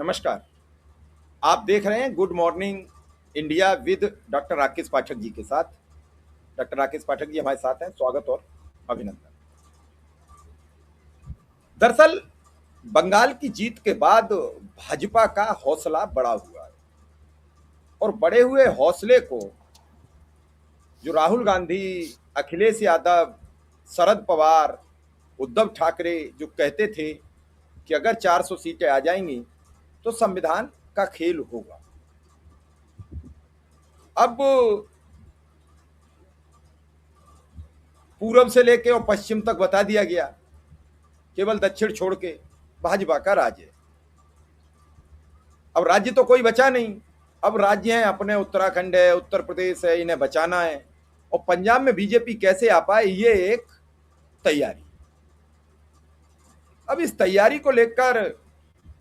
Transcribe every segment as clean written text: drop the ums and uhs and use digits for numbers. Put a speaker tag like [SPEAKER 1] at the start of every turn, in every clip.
[SPEAKER 1] नमस्कार। आप देख रहे हैं good morning India with doctor Rakesh Pathak ji के साथ। डॉक्टर राकेश पाठक जी हमारे साथ हैं। स्वागत और अभिनंदन। दरअसल बंगाल की जीत के बाद भाजपा का हौसला बढ़ा हुआ है और बढ़े हुए हौसले को जो राहुल गांधी, अखिलेश यादव, शरद पवार, उद्धव ठाकरे जो कहते थे कि अगर 400 सीटें आ जाएंगी तो संविधान का खेल होगा। अब पूरब से लेके और पश्चिम तक बता दिया गया, केवल दक्षिण छोड़ के भाजपा का राज्य है। अब राज्य तो कोई बचा नहीं। अब राज्य हैं अपने, उत्तराखंड है, उत्तर प्रदेश है, इन्हें बचाना है। और पंजाब में बीजेपी कैसे आ पाए, ये एक तैयारी। अब इस तैयारी को लेकर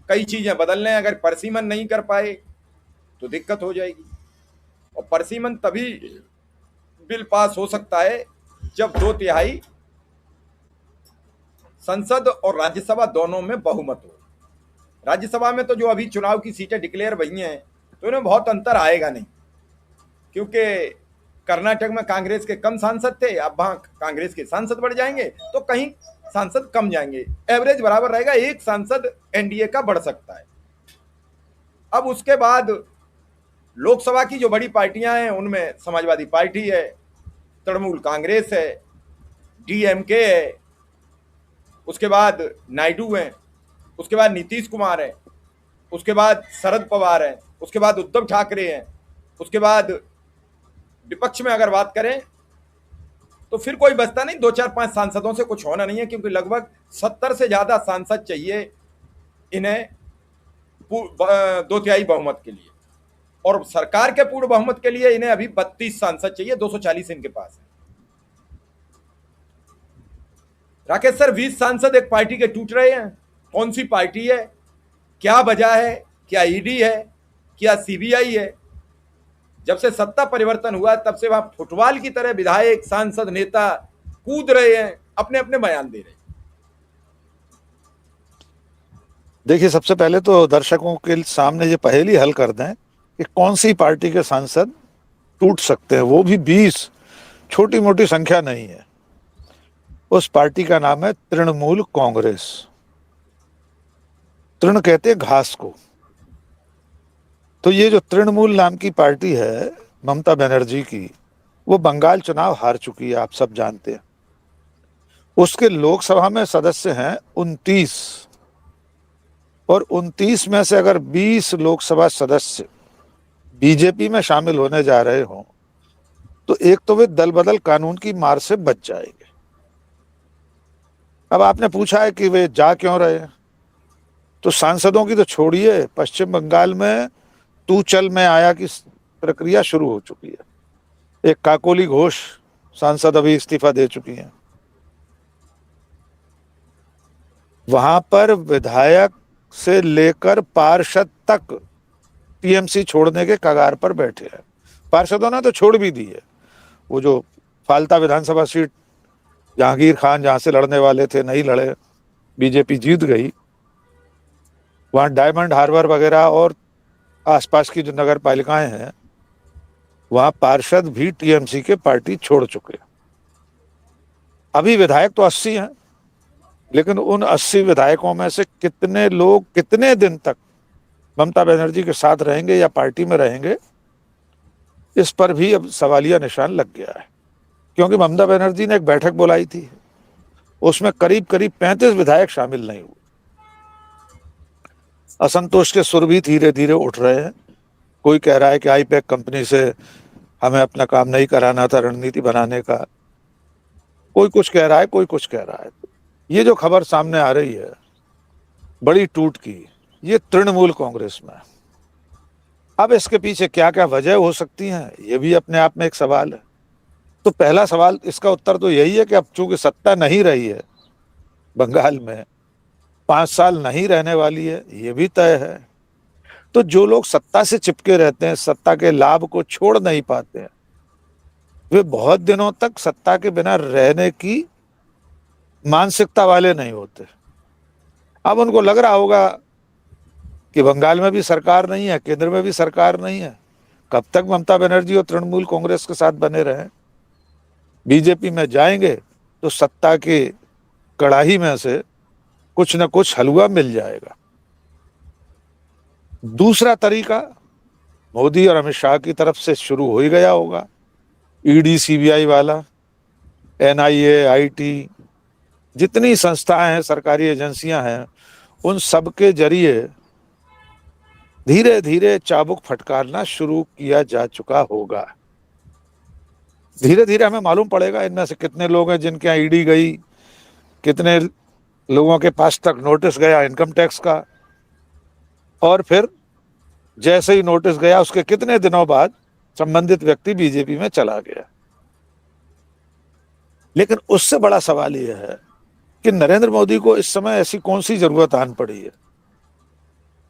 [SPEAKER 1] कई चीजें बदलने हैं। अगर परसीमन नहीं कर पाए तो दिक्कत हो जाएगी। और परसीमन तभी बिल पास हो सकता है जब 2/3 संसद और राज्यसभा दोनों में बहुमत हो। राज्यसभा में तो जो अभी चुनाव की सीटें डिक्लेयर हुई हैं तो इन्हें बहुत अंतर आएगा नहीं, क्योंकि कर्नाटक में कांग्रेस के कम सांसद थे, अब वहां कांग्रेस के सांसद बढ़ जाएंगे तो कहीं सांसद कम जाएंगे, एवरेज बराबर रहेगा। एक सांसद एनडीए का बढ़ सकता है। अब उसके बाद लोकसभा की जो बड़ी पार्टियां हैं उनमें समाजवादी पार्टी है, तृणमूल कांग्रेस है, डीएमके है, उसके बाद नायडू हैं, उसके बाद नीतीश कुमार हैं, उसके बाद शरद पवार हैं, उसके बाद उद्धव ठाकरे हैं, उसके बाद विपक्ष में अगर बात करें तो फिर कोई बचता नहीं। 2 4 5 सांसदों से कुछ होना नहीं है, क्योंकि लगभग 70 से ज्यादा सांसद चाहिए इन्हें 2/3 बहुमत के लिए। और सरकार के पूर्ण बहुमत के लिए इन्हें अभी 32 सांसद चाहिए, 240 इनके पास है। राकेश सर, 20 सांसद एक पार्टी के टूट रहे हैं। कौन सी पार्टी है, क्या वजह है, क्या ईडी है, क्या सीबीआई है? जब से सत्ता परिवर्तन हुआ तब से वहां फुटबॉल की तरह विधायक, सांसद, नेता कूद रहे हैं, अपने अपने बयान दे रहे हैं।
[SPEAKER 2] देखिए, सबसे पहले तो दर्शकों के सामने ये पहेली हल कर दें कि कौन सी पार्टी के सांसद टूट सकते हैं, वो भी 20। छोटी मोटी संख्या नहीं है। उस पार्टी का नाम है तृणमूल कांग्रेस। तृण कहते हैं घास को। तो ये जो तृणमूल नाम की पार्टी है ममता बनर्जी की, वो बंगाल चुनाव हार चुकी है, आप सब जानते हैं। उसके लोकसभा में सदस्य हैं 29, और 29 में से अगर 20 लोकसभा सदस्य बीजेपी में शामिल होने जा रहे हों तो एक तो वे दल बदल कानून की मार से बच जाएंगे। अब आपने पूछा है कि वे जा क्यों रहे हैं, तो सांसदों की तो छोड़िए, पश्चिम बंगाल में तू चल मैं आया की प्रक्रिया शुरू हो चुकी है। एक काकोली घोष सांसद अभी इस्तीफा दे चुकी हैं। वहां पर विधायक से लेकर पार्षद तक टीएमसी छोड़ने के कगार पर बैठे हैं। पार्षदों ने तो छोड़ भी दी है। वो जो फालता विधानसभा सीट जहांगीर खान जहां से लड़ने वाले थे, नहीं लड़े, बीजेपी जीत गई। वहां डायमंड हार्बर वगैरह और आसपास की जो नगर पालिकाएं हैं, वहां पार्षद भी टीएमसी के पार्टी छोड़ चुके। अभी विधायक तो 80 हैं, लेकिन उन 80 विधायकों में से कितने लोग कितने दिन तक ममता बनर्जी के साथ रहेंगे या पार्टी में रहेंगे, इस पर भी अब सवालिया निशान लग गया है। क्योंकि ममता बनर्जी ने एक बैठक बुलाई थी, उसमें करीब करीब 35 विधायक शामिल नहीं हुए। असंतोष के सुर भी धीरे धीरे उठ रहे हैं। कोई कह रहा है कि आईपैक कंपनी से हमें अपना काम नहीं कराना था रणनीति बनाने का, कोई कुछ कह रहा है, कोई कुछ कह रहा है। ये जो खबर सामने आ रही है बड़ी टूट की, ये तृणमूल कांग्रेस में। अब इसके पीछे क्या क्या वजह हो सकती हैं, ये भी अपने आप में एक सवाल है। तो पहला सवाल, इसका उत्तर तो यही है कि अब चूंकि सत्ता नहीं रही है बंगाल में, 5 साल नहीं रहने वाली है, ये भी तय है। तो जो लोग सत्ता से चिपके रहते हैं, सत्ता के लाभ को छोड़ नहीं पाते हैं, वे बहुत दिनों तक सत्ता के बिना रहने की मानसिकता वाले नहीं होते। अब उनको लग रहा होगा कि बंगाल में भी सरकार नहीं है, केंद्र में भी सरकार नहीं है, कब तक ममता बनर्जी और तृणमूल कांग्रेस के साथ बने रहे? बीजेपी में जाएंगे तो सत्ता की कड़ाही में से कुछ न कुछ हलवा मिल जाएगा। दूसरा तरीका मोदी और अमित शाह की तरफ से शुरू हो ही गया होगा, ईडी सीबीआई वाला, एनआईए, आईटी, जितनी संस्थाएं हैं, सरकारी एजेंसियां हैं, उन सब के जरिए धीरे धीरे चाबुक फटकारना शुरू किया जा चुका होगा। धीरे धीरे हमें मालूम पड़ेगा इनमें से कितने लोग हैं जिनके यहाँ ईडी गई, कितने लोगों के पास तक नोटिस गया इनकम टैक्स का, और फिर जैसे ही नोटिस गया उसके कितने दिनों बाद संबंधित व्यक्ति बीजेपी में चला गया। लेकिन उससे बड़ा सवाल यह है कि नरेंद्र मोदी को इस समय ऐसी कौन सी जरूरत आन पड़ी है?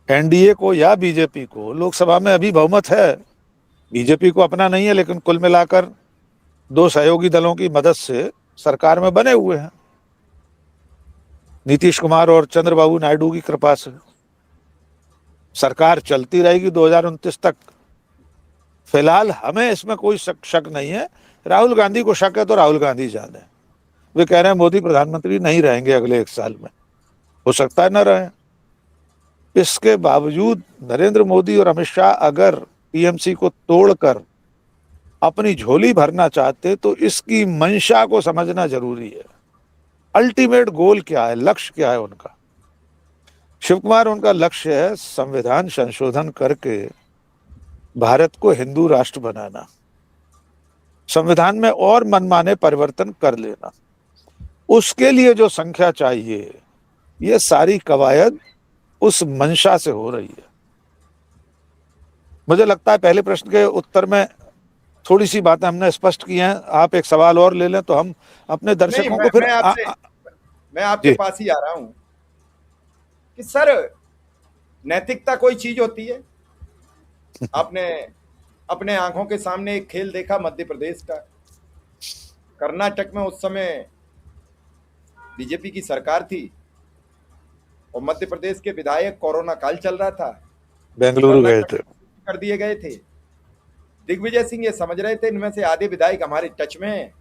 [SPEAKER 2] एनडीए को या बीजेपी को लोकसभा में अभी बहुमत है, बीजेपी को अपना नहीं है, लेकिन कुल मिलाकर दो सहयोगी दलों की मदद से सरकार में बने हुए हैं, नीतीश कुमार और चंद्रबाबू नायडू की कृपा से सरकार चलती रहेगी 2029 तक। फिलहाल हमें इसमें कोई शक नहीं है। राहुल गांधी को शक है तो राहुल गांधी जाने, वे कह रहे हैं मोदी प्रधानमंत्री नहीं रहेंगे अगले 1 साल में, हो सकता है न रहे। इसके बावजूद नरेंद्र मोदी और अमित शाह अगर टीएमसी को तोड़कर अपनी झोली भरना चाहते तो इसकी मंशा को समझना जरूरी है। अल्टीमेट गोल क्या है, लक्ष्य क्या है उनका? शिव कुमार, उनका लक्ष्य है संविधान संशोधन करके भारत को हिंदू राष्ट्र बनाना, संविधान में और मनमाने परिवर्तन कर लेना। उसके लिए जो संख्या चाहिए, ये सारी कवायद उस मंशा से हो रही है। मुझे लगता है पहले प्रश्न के उत्तर में थोड़ी सी बातें हमने स्पष्ट की हैं। आप एक सवाल और ले लें तो हम अपने दर्शकों को फिर
[SPEAKER 1] मैं आपके पास ही आ रहा हूं कि सर, नैतिकता कोई चीज होती है? आपने अपने आंखों के सामने एक खेल देखा मध्य प्रदेश का। कर्नाटक में उस समय बीजेपी की सरकार थी और मध्य प्रदेश के विधायक, कोरोना काल चल रहा था,
[SPEAKER 2] बेंगलुरु गए थे,
[SPEAKER 1] कर दिए गए थे। दिग्विजय सिंह ये समझ रहे थे इनमें से आधे विधायक हमारे टच में हैं,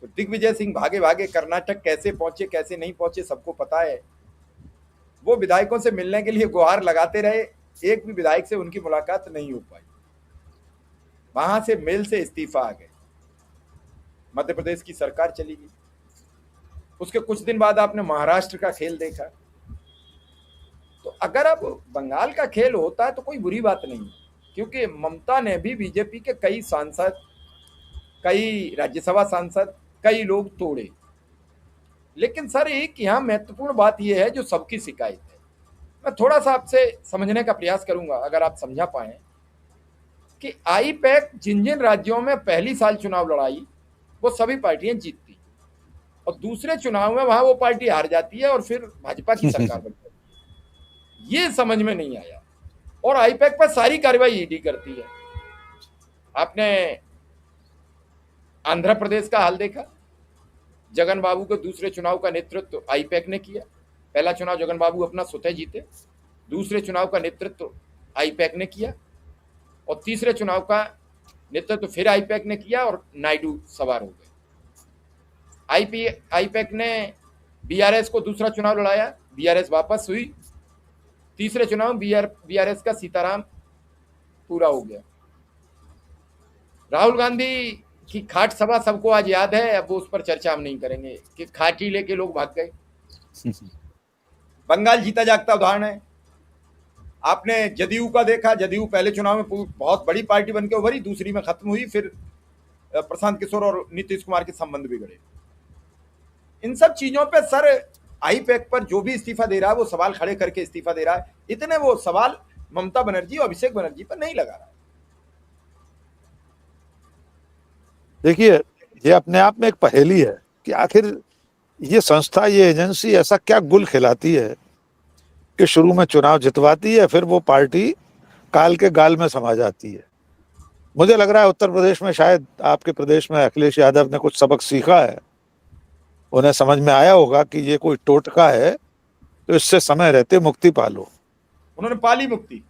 [SPEAKER 1] तो दिग्विजय सिंह भागे भागे कर्नाटक कैसे पहुंचे कैसे नहीं पहुंचे सबको पता है। वो विधायकों से मिलने के लिए गुहार लगाते रहे, एक भी विधायक से उनकी मुलाकात नहीं हो पाई। वहां से मेल से इस्तीफा आ गए, मध्य प्रदेश की सरकार चली गई। उसके कुछ दिन बाद आपने महाराष्ट्र का खेल देखा। तो अगर अब बंगाल का खेल होता है तो कोई बुरी बात नहीं है, क्योंकि ममता ने भी बीजेपी के कई सांसद, कई राज्यसभा सांसद, कई लोग तोड़े। लेकिन सर, एक यहाँ महत्वपूर्ण बात यह है जो सबकी शिकायत है, मैं थोड़ा सा आपसे समझने का प्रयास करूंगा अगर आप समझा पाए, कि आईपैक जिन जिन राज्यों में पहली साल चुनाव लड़ाई वो सभी पार्टियां जीतती, और दूसरे चुनाव में वहां वो पार्टी हार जाती है और फिर भाजपा की सरकार बन जाती है। ये समझ में नहीं आया। और आईपैक पर सारी कार्रवाई ईडी करती है। आपने आंध्र प्रदेश का हाल देखा, जगन बाबू के दूसरे चुनाव का नेतृत्व आईपैक ने किया। पहला चुनाव जगन बाबू अपना स्वतः जीते, दूसरे चुनाव का नेतृत्व आईपैक ने किया, और तीसरे चुनाव का नेतृत्व फिर आईपैक ने किया और नायडू सवार हो गए। आईपैक ने बीआरएस को दूसरा चुनाव लड़ाया, बीआरएस वापस हुई। तीसरे चुनाव बीआरएस का सीताराम पूरा हो गया। राहुल गांधी की खाट सभा सबको आज याद है, अब उस पर चर्चा हम नहीं करेंगे कि खाटी लेके लोग भाग गए। बंगाल जीता जागता उदाहरण है। आपने जदयू का देखा, जदयू पहले चुनाव में बहुत बड़ी पार्टी बनकर उभरी, दूसरी में खत्म हुई, फिर प्रशांत किशोर और नीतीश कुमार के संबंध बिगड़े। इन सब चीजों पे सर, आईपैक पर जो भी इस्तीफा दे रहा है वो सवाल खड़े करके इस्तीफा दे रहा है। इतने वो सवाल ममता बनर्जी और अभिषेक बनर्जी पर नहीं लगा रहा है।
[SPEAKER 2] देखिए, ये अपने आप में एक पहेली है कि आखिर ये संस्था, ये एजेंसी ऐसा क्या गुल खिलाती है कि शुरू में चुनाव जितवाती है, फिर वो पार्टी काल के गाल में समा जाती है। मुझे लग रहा है उत्तर प्रदेश में शायद आपके प्रदेश में अखिलेश यादव ने कुछ सबक सीखा है, उन्हें समझ में आया होगा कि ये कोई टोटका है, तो इससे समय रहते मुक्ति पालो।
[SPEAKER 1] उन्होंने पाली मुक्ति।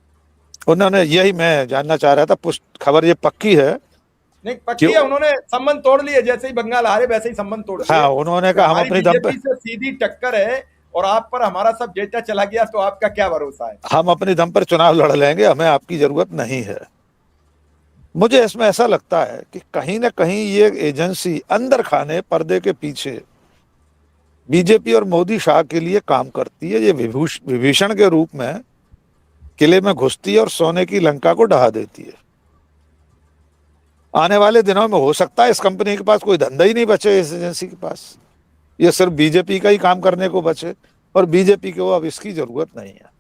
[SPEAKER 2] उन्होंने, यही मैं जानना चाह रहा था, खबर ये पक्की है
[SPEAKER 1] नहीं
[SPEAKER 2] कि
[SPEAKER 1] पक्की है, उन्होंने संबंध तोड़ लिए, जैसे ही बंगाल हारे वैसे ही संबंध तोड़ लिए।
[SPEAKER 2] हाँ, उन्होंने
[SPEAKER 1] कि
[SPEAKER 2] कहा हम
[SPEAKER 1] हमारी
[SPEAKER 2] अपनी दम पे,
[SPEAKER 1] बीजेपी से सीधी टक्कर है और आप पर हमारा सब डेटा चला गया तो आपका क्या भरोसा है।
[SPEAKER 2] हम अपनी दम पर चुनाव लड़ लेंगे, हमें आपकी जरूरत नहीं है। मुझे इसमें ऐसा लगता है कि कहीं ना कहीं ये एजेंसी अंदर खाने पर्दे के पीछे बीजेपी और मोदी शाह के लिए काम करती है। ये विभीषण के रूप में किले में घुसती है और सोने की लंका को ढहा देती है। आने वाले दिनों में हो सकता है इस कंपनी के पास कोई धंधा ही नहीं बचे, इस एजेंसी के पास ये सिर्फ बीजेपी का ही काम करने को बचे, और बीजेपी को अब इसकी जरूरत नहीं है।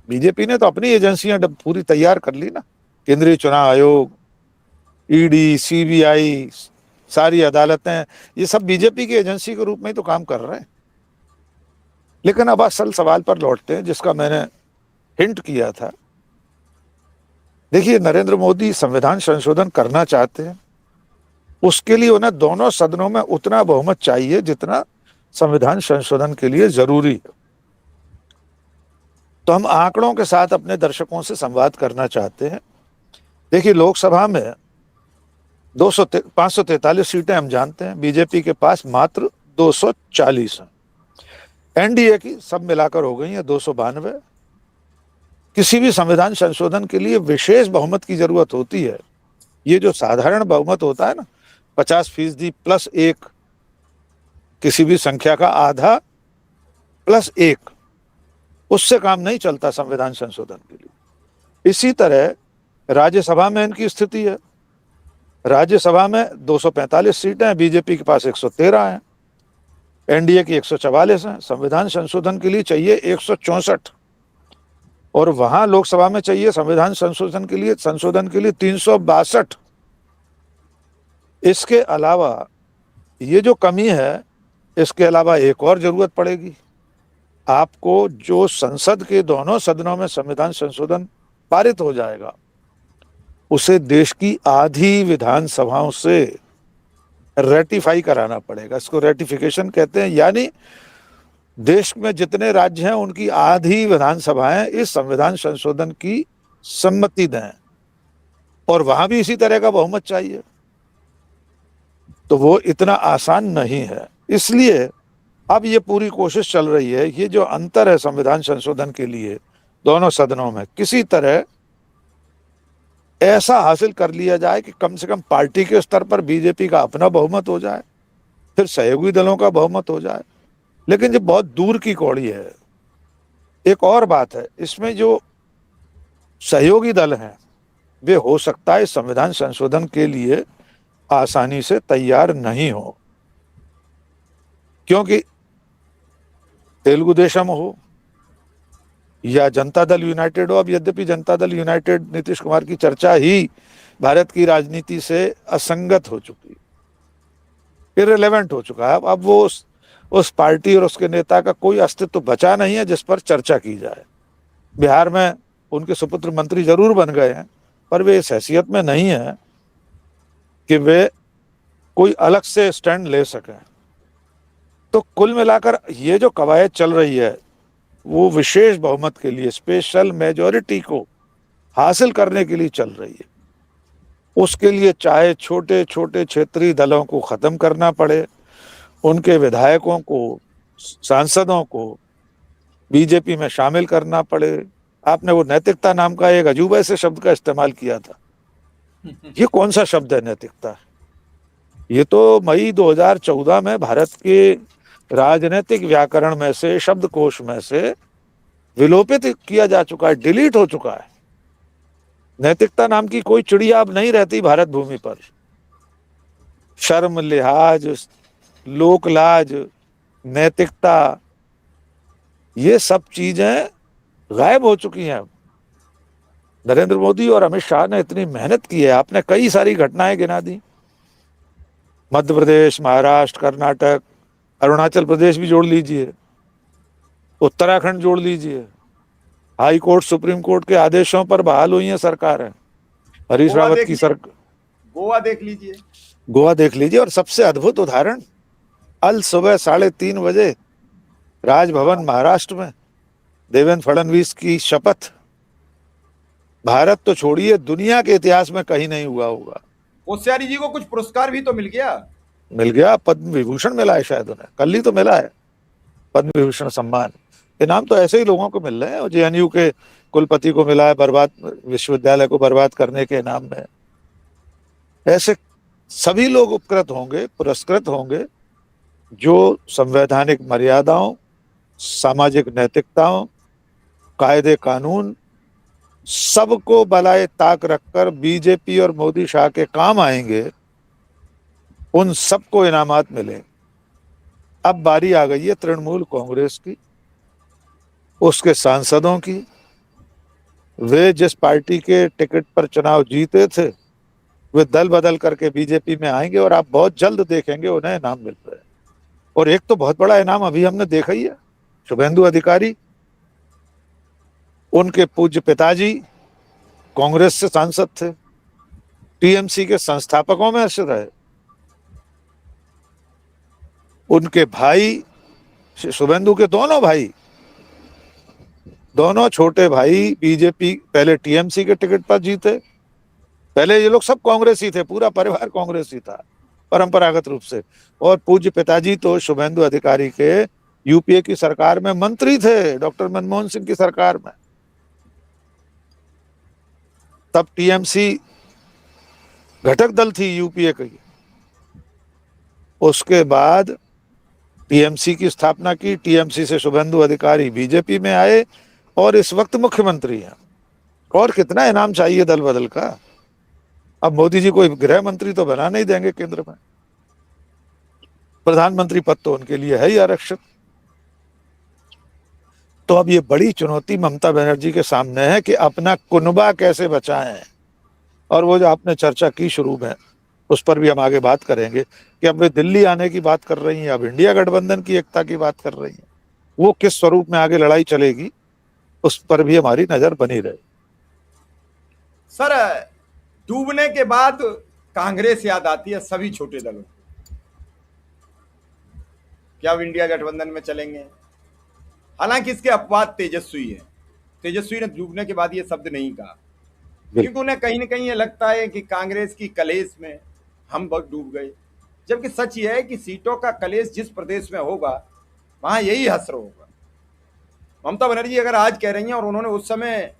[SPEAKER 2] बीजेपी ने तो अपनी एजेंसियां पूरी तैयार कर ली ना, केंद्रीय चुनाव आयोग, ईडी, सीबीआई, सारी अदालतें, ये सब बीजेपी की एजेंसी के रूप में ही तो काम कर रहे हैं। लेकिन अब असल सवाल पर लौटते हैं जिसका मैंने हिंट किया था। देखिए, नरेंद्र मोदी संविधान संशोधन करना चाहते हैं, उसके लिए उन्हें दोनों सदनों में उतना बहुमत चाहिए जितना संविधान संशोधन के लिए जरूरी है। तो हम आंकड़ों के साथ अपने दर्शकों से संवाद करना चाहते हैं। देखिए, लोकसभा में 543 सीटें हम जानते हैं, बीजेपी के पास मात्र 240 हैं। एनडीए की सब मिलाकर हो गई है 292। किसी भी संविधान संशोधन के लिए विशेष बहुमत की जरूरत होती है। ये जो साधारण बहुमत होता है ना, 50% प्लस 1, किसी भी संख्या का आधा प्लस 1, उससे काम नहीं चलता संविधान संशोधन के लिए। इसी तरह राज्यसभा में इनकी स्थिति है। राज्यसभा में 245 सीटें हैं, बीजेपी के पास 113 हैं, एनडीए की 144 हैं। संविधान संशोधन के लिए चाहिए 164, और वहां लोकसभा में चाहिए संविधान संशोधन के लिए 362। इसके अलावा ये जो कमी है, इसके अलावा एक और जरूरत पड़ेगी आपको। जो संसद के दोनों सदनों में संविधान संशोधन पारित हो जाएगा, उसे देश की आधी विधानसभाओं से रेटिफाई कराना पड़ेगा। इसको रेटिफिकेशन कहते हैं, यानी देश में जितने राज्य हैं उनकी आधी विधानसभाएं इस संविधान संशोधन की सम्मति दें, और वहां भी इसी तरह का बहुमत चाहिए। तो वो इतना आसान नहीं है। इसलिए अब ये पूरी कोशिश चल रही है, ये जो अंतर है संविधान संशोधन के लिए दोनों सदनों में, किसी तरह ऐसा हासिल कर लिया जाए कि कम से कम पार्टी के स्तर पर बीजेपी का अपना बहुमत हो जाए, फिर सहयोगी दलों का बहुमत हो जाए। लेकिन ये बहुत दूर की कौड़ी है। एक और बात है, इसमें जो सहयोगी दल हैं वे हो सकता है संविधान संशोधन के लिए आसानी से तैयार नहीं हो, क्योंकि तेलुगु देशम हो या जनता दल यूनाइटेड हो। अब यद्यपि जनता दल यूनाइटेड नीतीश कुमार की चर्चा ही भारत की राजनीति से असंगत हो चुकी, इररिलेवेंट हो चुका है। अब वो उस पार्टी और उसके नेता का कोई अस्तित्व बचा नहीं है जिस पर चर्चा की जाए। बिहार में उनके सुपुत्र मंत्री जरूर बन गए हैं, पर वे इस हैसियत में नहीं है कि वे कोई अलग से स्टैंड ले सकें। तो कुल मिलाकर ये जो कवायद चल रही है वो विशेष बहुमत के लिए, स्पेशल मेजॉरिटी को हासिल करने के लिए चल रही है। उसके लिए चाहे छोटे छोटे क्षेत्रीय दलों को खत्म करना पड़े, उनके विधायकों को, सांसदों को बीजेपी में शामिल करना पड़े। आपने वो नैतिकता नाम का एक अजूबा से शब्द का इस्तेमाल किया था। ये कौन सा शब्द है नैतिकता? ये तो मई 2014 में भारत के राजनीतिक व्याकरण में से, शब्दकोश में से विलोपित किया जा चुका है, डिलीट हो चुका है। नैतिकता नाम की कोई चिड़िया अब नहीं रहती भारत भूमि पर। शर्म, लिहाज, लोकलाज, नैतिकता, ये सब चीजें गायब हो चुकी हैं। नरेंद्र मोदी और अमित शाह ने इतनी मेहनत की है, आपने कई सारी घटनाएं गिना दी, मध्य प्रदेश, महाराष्ट्र, कर्नाटक, अरुणाचल प्रदेश भी जोड़ लीजिए, उत्तराखंड जोड़ लीजिए। हाई कोर्ट, सुप्रीम कोर्ट के आदेशों पर बहाल हुई है सरकारें। हरीश रावत की सरकार,
[SPEAKER 1] गोवा देख लीजिए,
[SPEAKER 2] गोवा देख लीजिए। और सबसे अद्भुत उदाहरण, अल सुबह 3:30 बजे राजभवन महाराष्ट्र में देवेंद्र फडणवीस की शपथ भारत तो छोड़िए दुनिया के इतिहास में कहीं नहीं हुआ होगा।
[SPEAKER 1] कोश्यारी जी को कुछ पुरस्कार भी तो मिल गया।
[SPEAKER 2] मिल गया, पद्म विभूषण मिला है शायद उन्हें, कल ही तो मिला है पद्म विभूषण सम्मान। इनाम तो ऐसे ही लोगों को मिल रहे हैं, और जेएनयू के कुलपति को मिला है बर्बाद विश्वविद्यालय को बर्बाद करने के इनाम में। ऐसे सभी लोग उपकृत होंगे, पुरस्कृत होंगे जो संवैधानिक मर्यादाओं, सामाजिक नैतिकताओं, कायदे कानून सबको बलाए ताक रखकर बीजेपी और मोदी शाह के काम आएंगे, उन सबको इनामात मिले। अब बारी आ गई है तृणमूल कांग्रेस की, उसके सांसदों की। वे जिस पार्टी के टिकट पर चुनाव जीते थे वे दल बदल करके बीजेपी में आएंगे, और आप बहुत जल्द देखेंगे उन्हें इनाम मिल रहे हैं। और एक तो बहुत बड़ा इनाम अभी हमने देखा ही है, शुभेंदु अधिकारी, उनके पूज्य पिताजी कांग्रेस से सांसद थे, टीएमसी के संस्थापकों में से रहे। उनके भाई, शुभेंदु के दोनों भाई, दोनों छोटे भाई बीजेपी, पहले टीएमसी के टिकट पर जीते। पहले ये लोग सब कांग्रेस ही थे, पूरा परिवार कांग्रेस ही था परंपरागत रूप से। और पूज्य पिताजी तो शुभेंदु अधिकारी के यूपीए की सरकार में मंत्री थे, डॉक्टर मनमोहन सिंह की सरकार में। तब टीएमसी घटक दल थी यूपीए की। उसके बाद टीएमसी की स्थापना की, टीएमसी से शुभेंदु अधिकारी बीजेपी में आए और इस वक्त मुख्यमंत्री हैं। और कितना इनाम चाहिए दल बदल का। अब मोदी जी कोई गृह मंत्री तो बना नहीं देंगे केंद्र में, प्रधानमंत्री पद तो उनके लिए है ही आरक्षित। तो अब ये बड़ी चुनौती ममता बनर्जी के सामने है कि अपना कुनबा कैसे बचाएं। और वो जो आपने चर्चा की शुरू में, उस पर भी हम आगे बात करेंगे कि अब वे दिल्ली आने की बात कर रही हैं, अब इंडिया गठबंधन की एकता की बात कर रही हैं। वो किस स्वरूप में आगे लड़ाई चलेगी उस पर भी हमारी नजर बनी रहे।
[SPEAKER 1] सर, डूबने के बाद कांग्रेस याद आती है सभी छोटे दलों को। क्या अब इंडिया गठबंधन में चलेंगे? हालांकि इसके अपवाद तेजस्वी है। तेजस्वी ने डूबने के बाद ये शब्द नहीं कहा, क्योंकि उन्हें कहीं ना कहीं ये लगता है कि कांग्रेस की कलेश में हम बहुत डूब गए। जबकि सच ये है कि सीटों का कलेश जिस प्रदेश में होगा वहां यही हसर होगा। ममता बनर्जी अगर आज कह रही हैं और उन्होंने उस समय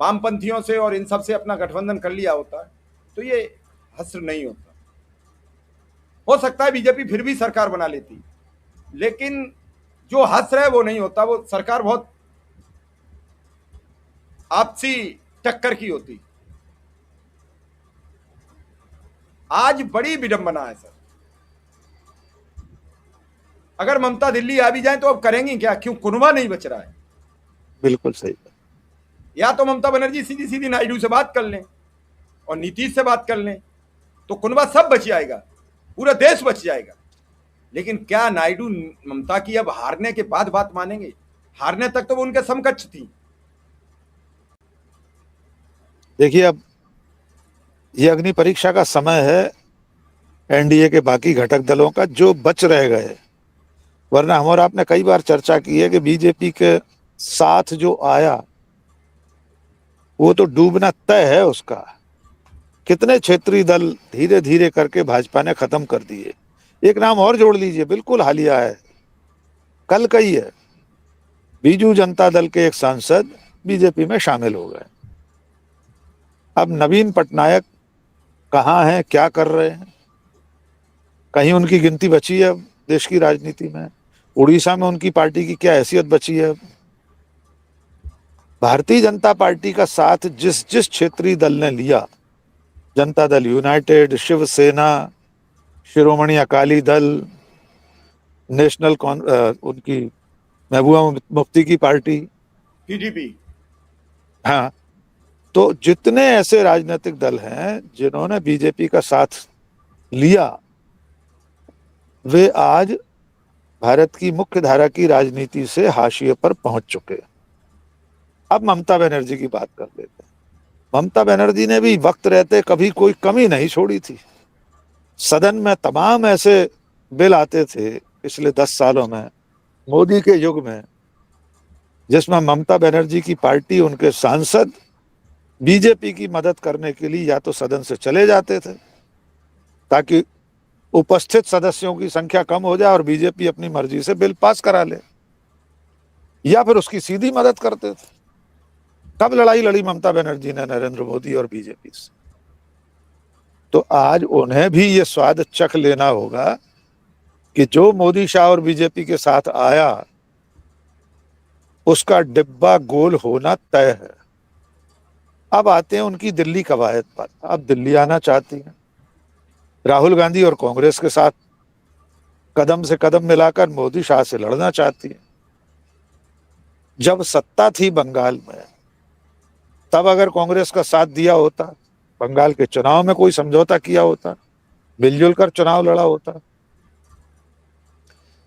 [SPEAKER 1] वामपंथियों से और इन सब से अपना गठबंधन कर लिया होता तो ये हसर नहीं होता। हो सकता है बीजेपी फिर भी सरकार बना लेती, लेकिन जो हसर है वो नहीं होता। वो सरकार बहुत आपसी टक्कर की होती। आज बड़ी विडंबना है सर। अगर ममता दिल्ली आ भी जाए तो अब करेंगी क्या? क्यों? कुनबा नहीं बच रहा है।
[SPEAKER 2] बिल्कुल सही।
[SPEAKER 1] या तो ममता बनर्जी सीधी सीधी नायडू से बात कर लें और नीतीश से बात कर लें तो कुनबा सब बच जाएगा, पूरा देश बच जाएगा। लेकिन क्या नायडू ममता की अब हारने के बाद बात मानेंगे? हारने तक तो वो उनके समकक्ष थी।
[SPEAKER 2] देखिए, अब ये अग्नि परीक्षा का समय है एनडीए के बाकी घटक दलों का जो बच रह गए। वरना हम और आपने कई बार चर्चा की है कि बीजेपी के साथ जो आया वो तो डूबना तय है उसका। कितने क्षेत्रीय दल धीरे धीरे करके भाजपा ने खत्म कर दिए। एक नाम और जोड़ लीजिए, बिल्कुल हालिया है, कल का ही है, बीजू जनता दल के एक सांसद बीजेपी में शामिल हो गए। अब नवीन पटनायक कहाँ हैं, क्या कर रहे हैं? कहीं उनकी गिनती बची है देश की राजनीति में? उड़ीसा में उनकी पार्टी की क्या हैसियत बची है? भारतीय जनता पार्टी का साथ जिस जिस क्षेत्रीय दल ने लिया, जनता दल यूनाइटेड, शिवसेना, शिरोमणि अकाली दल, नेशनल उनकी महबूबा मुफ्ती की पार्टी,
[SPEAKER 1] पीडीपी,
[SPEAKER 2] हाँ, तो जितने ऐसे राजनीतिक दल हैं जिन्होंने बीजेपी का साथ लिया वे आज भारत की मुख्य धारा की राजनीति से हाशिए पर पहुंच चुके। अब ममता बनर्जी की बात कर लेते हैं। ममता बनर्जी ने भी वक्त रहते कभी कोई कमी नहीं छोड़ी थी। सदन में तमाम ऐसे बिल आते थे पिछले 10 सालों में, मोदी के युग में, जिसमें ममता बनर्जी की पार्टी, उनके सांसद बीजेपी की मदद करने के लिए या तो सदन से चले जाते थे ताकि उपस्थित सदस्यों की संख्या कम हो जाए और बीजेपी अपनी मर्जी से बिल पास करा ले, या फिर उसकी सीधी मदद करते थे। तब लड़ाई लड़ी ममता बनर्जी ने नरेंद्र मोदी और बीजेपी से। तो आज उन्हें भी ये स्वाद चख लेना होगा कि जो मोदी शाह और बीजेपी के साथ आया उसका डिब्बा गोल होना तय है। अब आते हैं उनकी दिल्ली कवायद पर। अब दिल्ली आना चाहती है, राहुल गांधी और कांग्रेस के साथ कदम से कदम मिलाकर मोदी शाह से लड़ना चाहती है। जब सत्ता थी बंगाल में, तब अगर कांग्रेस का साथ दिया होता, बंगाल के चुनाव में कोई समझौता किया होता, मिलजुल कर चुनाव लड़ा होता,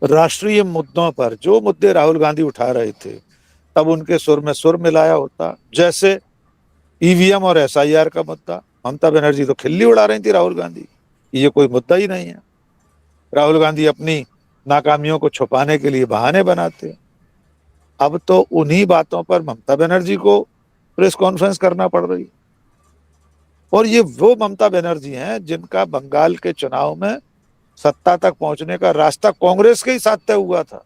[SPEAKER 2] राष्ट्रीय मुद्दों पर जो मुद्दे राहुल गांधी उठा रहे थे तब उनके सुर में सुर मिलाया होता। जैसे ईवीएम और एसआईआर का मुद्दा, ममता बनर्जी तो खिल्ली उड़ा रही थी राहुल गांधी, ये कोई मुद्दा ही नहीं है। राहुल गांधी अपनी नाकामियों को छुपाने के लिए बहाने बनाते हैं। अब तो उन्हीं बातों पर ममता बनर्जी को प्रेस कॉन्फ्रेंस करना पड़ रही है। और ये वो ममता बनर्जी हैं जिनका बंगाल के चुनाव में सत्ता तक पहुंचने का रास्ता कांग्रेस के ही साथ तय हुआ था।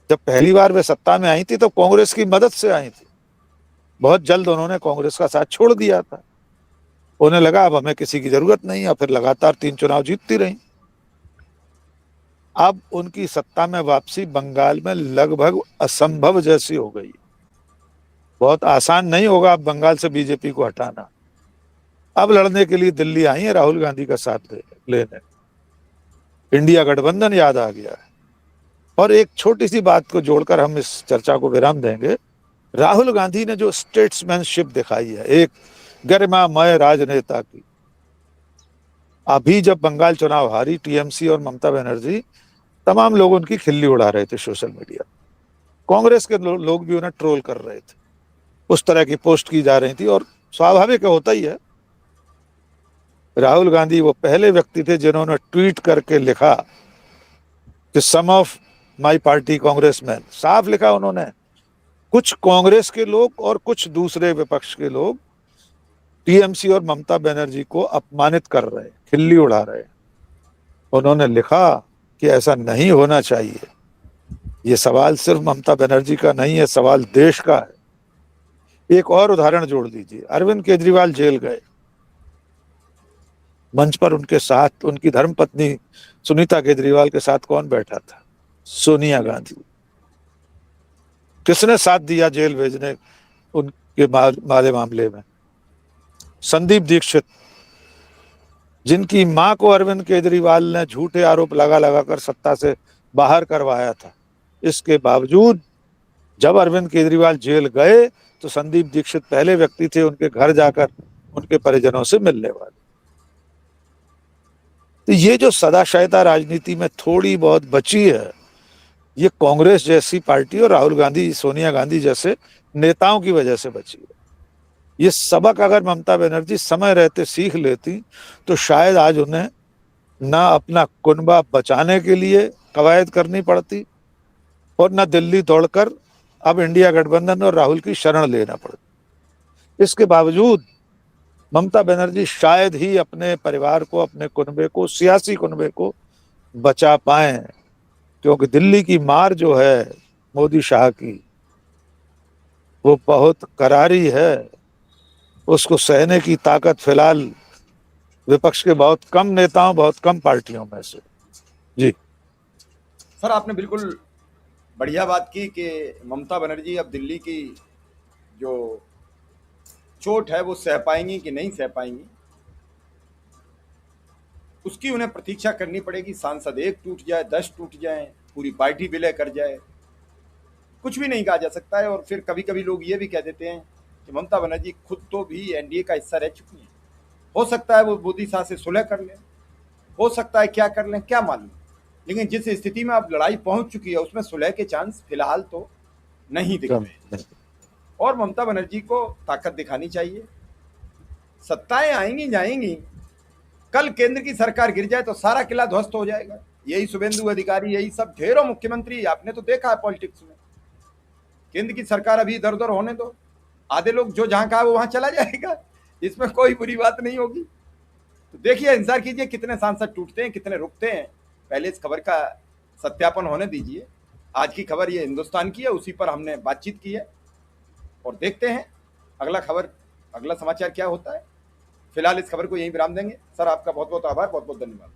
[SPEAKER 2] जब पहली बार वे सत्ता में आई थी तो कांग्रेस की मदद से आई थी। बहुत जल्द उन्होंने कांग्रेस का साथ छोड़ दिया था। उन्हें लगा अब हमें किसी की जरूरत नहीं है, फिर लगातार 3 चुनाव जीतती रही। अब उनकी सत्ता में वापसी बंगाल में लगभग असंभव जैसी हो गई। बहुत आसान नहीं होगा अब बंगाल से बीजेपी को हटाना। अब लड़ने के लिए दिल्ली आई है राहुल गांधी का साथ लेने। इंडिया गठबंधन याद आ गया है। और एक छोटी सी बात को जोड़कर हम इस चर्चा को विराम देंगे। राहुल गांधी ने जो स्टेट्समैनशिप दिखाई है एक गरिमामय राजनेता की, अभी जब बंगाल चुनाव हारी टीएमसी और ममता बनर्जी, तमाम लोग उनकी खिल्ली उड़ा रहे थे सोशल मीडिया। कांग्रेस के लोग भी उन्हें ट्रोल कर रहे थे, उस तरह की पोस्ट की जा रही थी। और स्वाभाविक होता ही है, राहुल गांधी वो पहले व्यक्ति थे जिन्होंने ट्वीट करके लिखा कि सम ऑफ माई पार्टी कांग्रेसमैन, साफ लिखा उन्होंने, कुछ कांग्रेस के लोग और कुछ दूसरे विपक्ष के लोग टीएमसी और ममता बनर्जी को अपमानित कर रहे हैं, खिल्ली उड़ा रहे हैं। उन्होंने लिखा कि ऐसा नहीं होना चाहिए। ये सवाल सिर्फ ममता बनर्जी का नहीं है, सवाल देश का है। एक और उदाहरण जोड़ दीजिए, अरविंद केजरीवाल जेल गए, मंच पर उनके साथ उनकी धर्मपत्नी सुनीता केजरीवाल के साथ कौन बैठा था? सोनिया गांधी। किसने साथ दिया जेल भेजने उनके वाले मामले में? संदीप दीक्षित, जिनकी मां को अरविंद केजरीवाल ने झूठे आरोप लगा लगाकर सत्ता से बाहर करवाया था। इसके बावजूद जब अरविंद केजरीवाल जेल गए तो संदीप दीक्षित पहले व्यक्ति थे उनके घर जाकर उनके परिजनों से मिलने वाले। तो ये जो सदाशयता राजनीति में थोड़ी बहुत बची है, ये कांग्रेस जैसी पार्टी और राहुल गांधी, सोनिया गांधी जैसे नेताओं की वजह से बची है। ये सबक अगर ममता बनर्जी समय रहते सीख लेती तो शायद आज उन्हें ना अपना कुनबा बचाने के लिए कवायद करनी पड़ती और न दिल्ली दौड़कर अब इंडिया गठबंधन और राहुल की शरण लेना पड़ती। इसके बावजूद ममता बनर्जी शायद ही अपने परिवार को, अपने कुनबे को, सियासी कुनबे को बचा पाए, क्योंकि दिल्ली की मार जो है मोदी शाह की वो बहुत करारी है। उसको सहने की ताकत फिलहाल विपक्ष के बहुत कम नेताओं, बहुत कम पार्टियों में से। जी
[SPEAKER 1] सर, आपने बिल्कुल बढ़िया बात की कि ममता बनर्जी अब दिल्ली की जो चोट है वो सह पाएंगी कि नहीं सह पाएंगी, उसकी उन्हें प्रतीक्षा करनी पड़ेगी। सांसद 1 टूट जाए, 10 टूट जाए, पूरी पार्टी विलय कर जाए, कुछ भी नहीं कहा जा सकता है। और फिर कभी कभी लोग ये भी कह देते हैं कि ममता बनर्जी खुद तो भी एनडीए का हिस्सा रह चुकी है, हो सकता है वो मोदी शाह से सुलह कर लें, हो सकता है क्या कर लें, क्या मालूम। लेकिन जिस स्थिति में अब लड़ाई पहुंच चुकी है उसमें सुलह के चांस फिलहाल तो नहीं दिख रहे। और ममता बनर्जी को ताकत दिखानी चाहिए। सत्ताएं आएंगी जाएंगी, कल केंद्र की सरकार गिर जाए तो सारा किला ध्वस्त हो जाएगा। यही शुभेंदु अधिकारी, यही सब ढेरों मुख्यमंत्री आपने तो देखा है पॉलिटिक्स में, केंद्र की सरकार अभी इधर उधर होने दो, आधे लोग जो जहां कहा वो वहां चला जाएगा, इसमें कोई बुरी बात नहीं होगी। तो देखिए, इंतजार कीजिए कितने सांसद टूटते हैं, कितने रुकते हैं, पहले इस खबर का सत्यापन होने दीजिए। आज की खबर ये हिंदुस्तान की है, उसी पर हमने बातचीत की है और देखते हैं अगला समाचार क्या होता है। फिलहाल इस खबर को यहीं विराम देंगे। सर, आपका बहुत बहुत आभार, बहुत बहुत धन्यवाद।